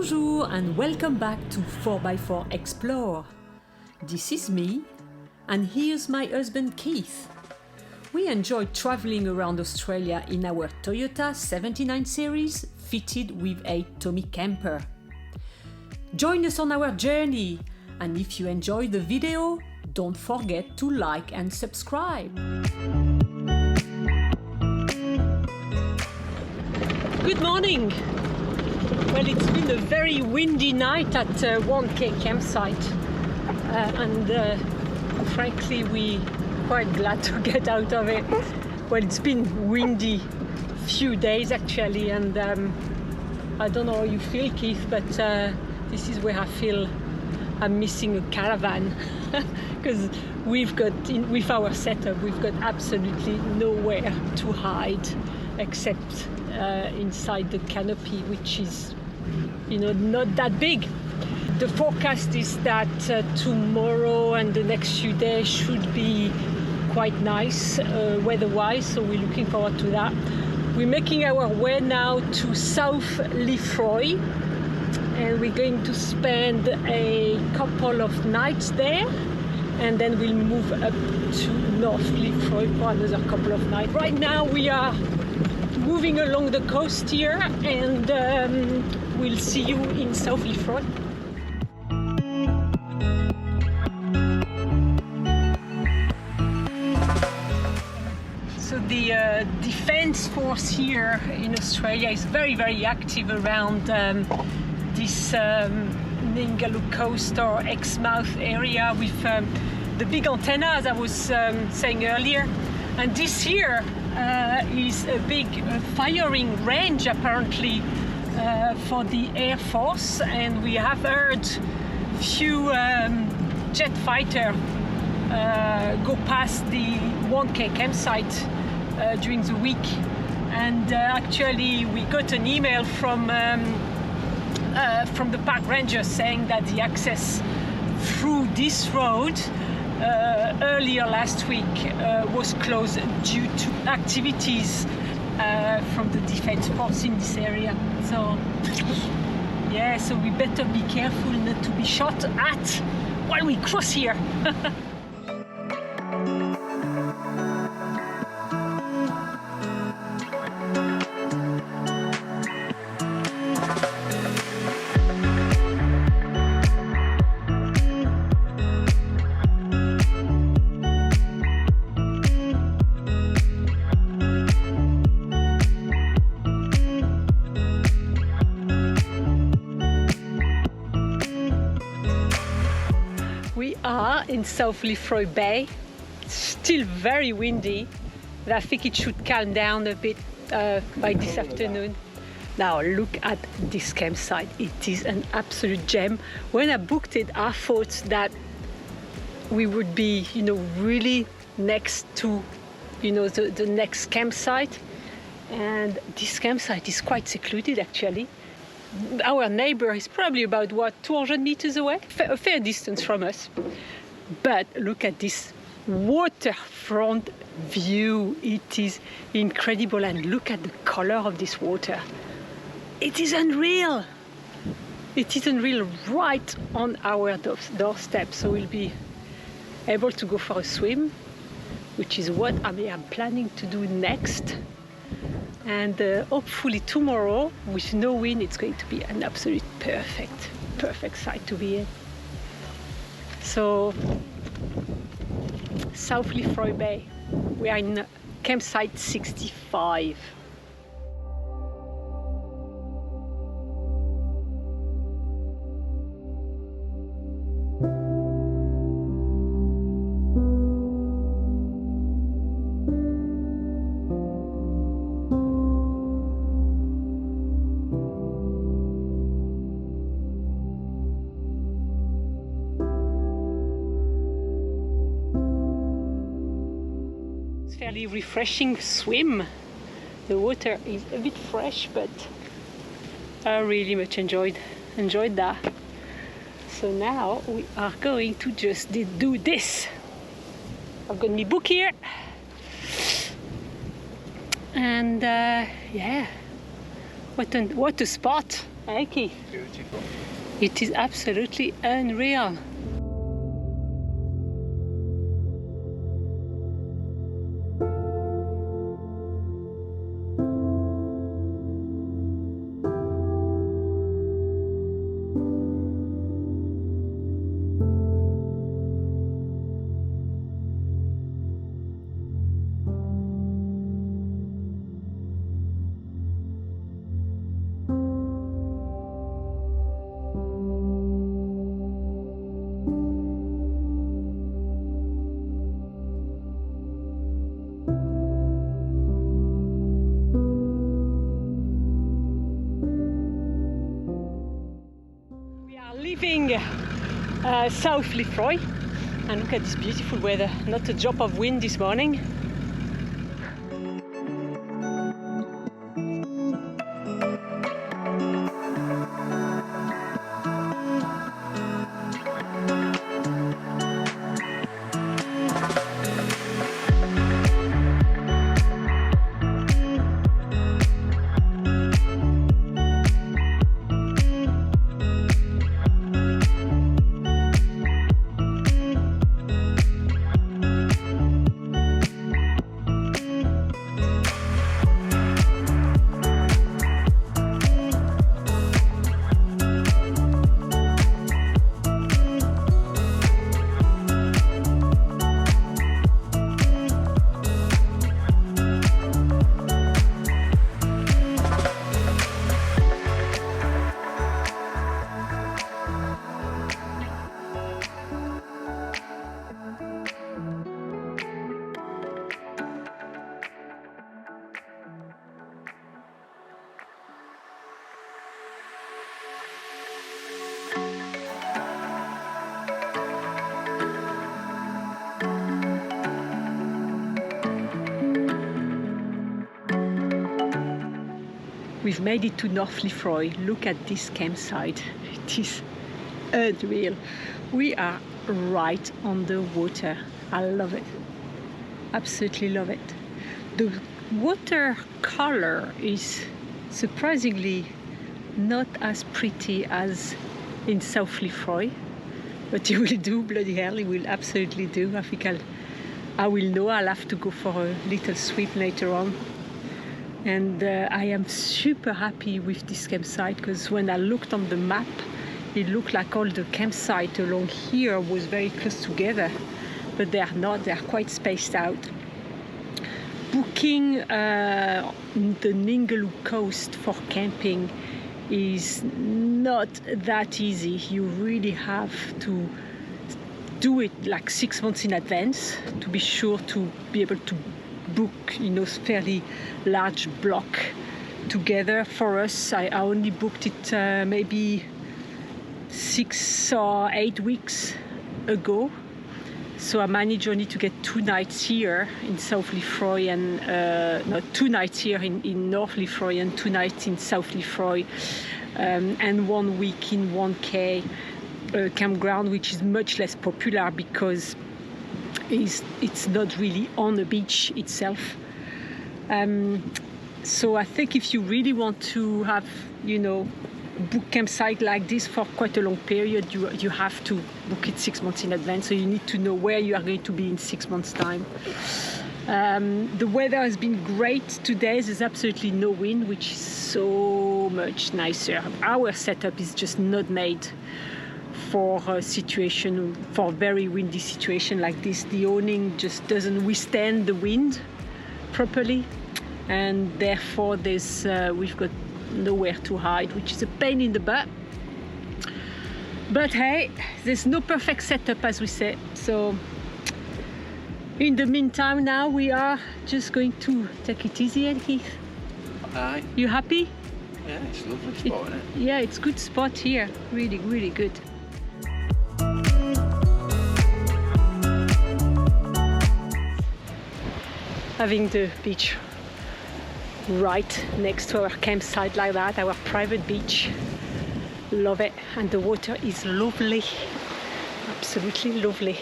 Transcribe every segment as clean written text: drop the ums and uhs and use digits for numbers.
Bonjour and welcome back to 4x4 Explore. This is me, and here's my husband Keith. We enjoy traveling around Australia in our Toyota 79 series fitted with a Tommy camper. Join us on our journey, and if you enjoyed the video, don't forget to like and subscribe. Good morning! Well, it's been a very windy night at 1K campsite, and frankly we're quite glad to get out of it. Well, it's been windy few days actually, and I don't know how you feel, Keith, but this is where I feel I'm missing a caravan because with our setup we've got absolutely nowhere to hide except inside the canopy, which is not that big. The forecast is that tomorrow and the next few days should be quite nice weather-wise, so we're looking forward to that. We're making our way now to South Lefroy, and we're going to spend a couple of nights there, and then we'll move up to North Lefroy for another couple of nights. Right now we are moving along the coast here, and we'll see you in South Lefroy. So the defence force here in Australia is very, very active around this Ningaloo Coast or Exmouth area with the big antenna, as I was saying earlier. And this here is a big firing range apparently for the Air Force, and we have heard few jet fighter go past the 1K campsite during the week, and actually we got an email from the park ranger saying that the access through this road earlier last week was closed due to activities from the defense force in this area. So yeah, so we better be careful not to be shot at while we cross here. We are in South Lefroy Bay. It's still very windy, but I think it should calm down a bit by this afternoon. Now look at this campsite. It is an absolute gem. When I booked it, I thought that we would be, really next to, the next campsite. And this campsite is quite secluded actually. Our neighbor is probably about 200 meters away, a fair distance from us. But look at this waterfront view. It is incredible, and look at the color of this water. It is unreal. It is unreal, right on our doorstep. So we'll be able to go for a swim, which is what I am planning to do next. And hopefully tomorrow, with no wind, it's going to be an absolute perfect site to be in. So, South Lefroy Bay, we are in campsite 65. Fairly refreshing swim. The water is a bit fresh, but I really much enjoyed that. So now we are going to just do this. I've got my book here, and yeah, what a spot! Hey, Keith. Beautiful. It is absolutely unreal. Leaving South Lefroy, and look at this beautiful weather, not a drop of wind this morning. We've made it to North Lefroy. Look at this campsite. It is unreal. We are right on the water. I love it. Absolutely love it. The water color is surprisingly not as pretty as in South Lefroy, but it will do, bloody hell, it will absolutely do. I think I will know. I'll have to go for a little swim later on. And I am super happy with this campsite, because when I looked on the map, it looked like all the campsites along here was very close together, but they are not. They are quite spaced out. Booking the Ningaloo Coast for camping is not that easy. You really have to do it like 6 months in advance to be sure to be able to book, you know, fairly large block together. For us, I only booked it maybe 6 or 8 weeks ago, so I managed only to get 2 nights here in South Lefroy and no, 2 nights here in North Lefroy and 2 nights in South Lefroy, and 1 week in 1K campground, which is much less popular because it's not really on the beach itself. So I think if you really want to have, you know, book campsite like this for quite a long period, you have to book it 6 months in advance. So you need to know where you are going to be in 6 months' time. The weather has been great today. There's absolutely no wind, which is so much nicer. Our setup is just not made for a situation, for a very windy situation like this. The awning just doesn't withstand the wind properly, and therefore we've got nowhere to hide, which is a pain in the butt. But hey, there's no perfect setup, as we say. So in the meantime, now we are just going to take it easy, and Keith. Aye. You happy? Yeah, it's a lovely spot, isn't it? Yeah, it's a good spot here. Really, really good. Having the beach right next to our campsite like that, our private beach. Love it. And the water is lovely. Absolutely lovely.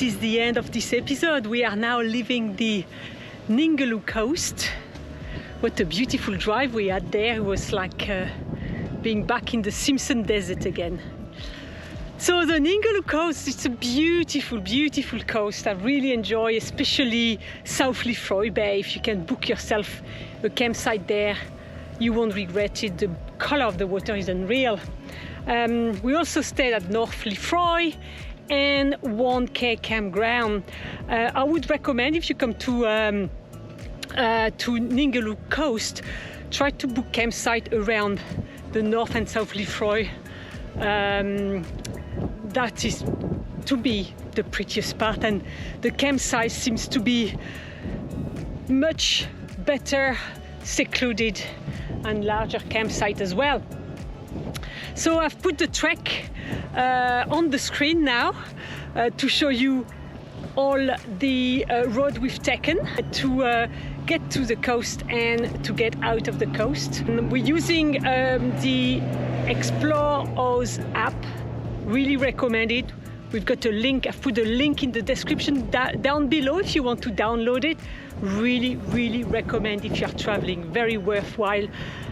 is the end of this episode. We are now leaving the Ningaloo Coast. What a beautiful drive we had there. It was like being back in the Simpson Desert again. So the Ningaloo Coast, it's a beautiful, beautiful coast. I really enjoy, especially South Lefroy Bay. If you can book yourself a campsite there, you won't regret it. The color of the water is unreal. We also stayed at North Lefroy and 1K campground. I would recommend, if you come to Ningaloo Coast, try to book campsite around the North and South Lefroy. That is to be the prettiest part, and the campsite seems to be much better secluded and larger campsite as well. So I've put the trek on the screen now to show you all the road we've taken to get to the coast and to get out of the coast. And we're using the Explore Oz app. Really recommend it. We've got a link. I've put a link in the description down below if you want to download it. Really, really recommend if you're traveling. Very worthwhile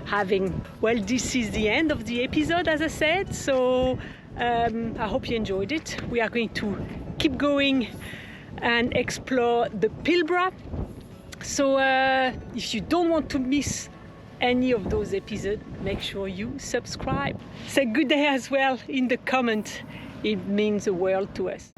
having. Well, this is the end of the episode, as I said. So I hope you enjoyed it. We are going to keep going and explore the Pilbara. So if you don't want to miss any of those episodes, make sure you subscribe. Say good day as well in the comment. It means the world to us.